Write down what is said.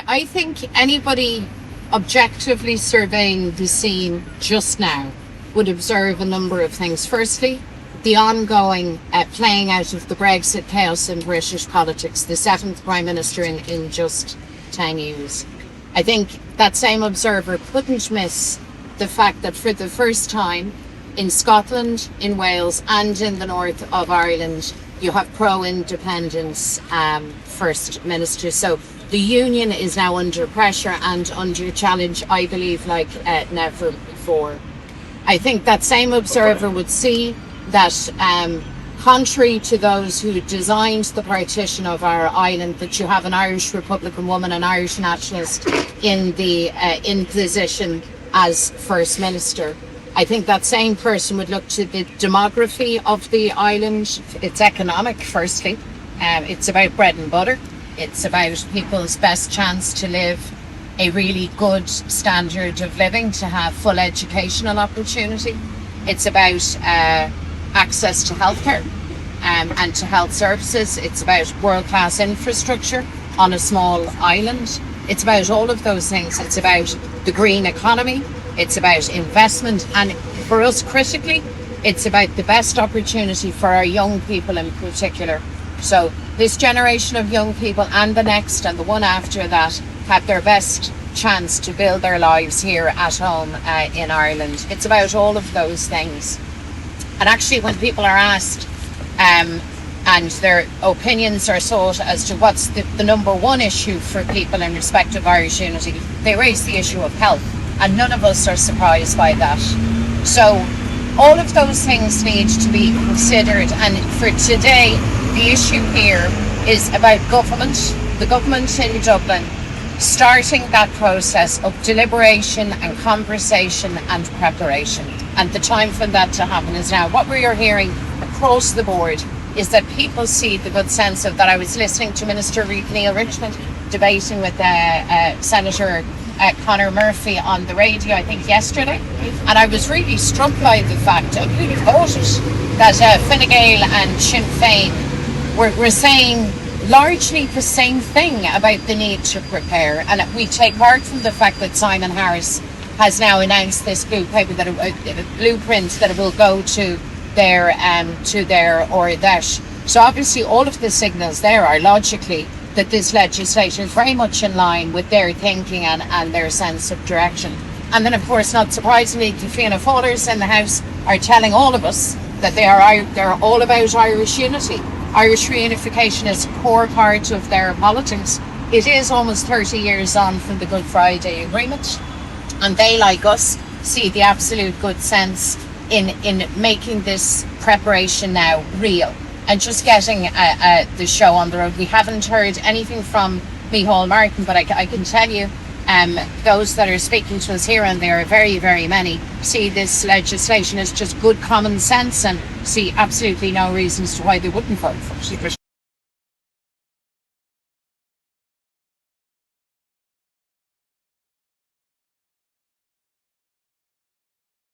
I think anybody objectively surveying the scene just now would observe a number of things. Firstly, the ongoing playing out of the Brexit chaos in British politics, the seventh Prime Minister in just 10 years. I think that same observer couldn't miss the fact that for the first time in Scotland, in Wales and in the north of Ireland, you have pro-independence First Minister. So the union is now under pressure and under challenge, I believe, like never before. I think that same observer would see that contrary to those who designed the partition of our island, that you have an Irish Republican woman, an Irish nationalist in position as First Minister. I think that same person would look to the demography of the island. It's economic, firstly. It's about bread and butter. It's about people's best chance to live a really good standard of living, to have full educational opportunity. It's about access to healthcare and to health services. It's about world-class infrastructure on a small island. It's about all of those things. It's about the green economy. It's about investment. And for us, critically, it's about the best opportunity for our young people in particular. So this generation of young people and the next and the one after that have their best chance to build their lives here at home in Ireland. It's about all of those things. And actually, when people are asked and their opinions are sought as to what's the number one issue for people in respect of Irish unity, they raise the issue of health. And none of us are surprised by that. So all of those things need to be considered. And for today, the issue here is about government, the government in Dublin, starting that process of deliberation and conversation and preparation. And the time for that to happen is now. What we are hearing across the board is that people see the good sense of that. I was listening to Minister Neil Richmond debating with Senator Conor Murphy on the radio, I think yesterday, and I was really struck by the fact, I really thought it, that Fine Gael and Sinn Féin were saying largely the same thing about the need to prepare. And we take heart from the fact that Simon Harris has now announced this blueprint that it will go to their or that. So obviously all of the signals there are logically that this legislation is very much in line with their thinking and their sense of direction. And then, of course, not surprisingly, the Fianna Fáilers in the House are telling all of us that they're all about Irish unity. Irish reunification is a core part of their politics. It is almost 30 years on from the Good Friday Agreement, and they, like us, see the absolute good sense in making this preparation now real and just getting the show on the road. We haven't heard anything from Micheál Martin, but I can tell you those that are speaking to us here, and there are very, very many, see this legislation as just good common sense and see absolutely no reasons to why they wouldn't vote for it.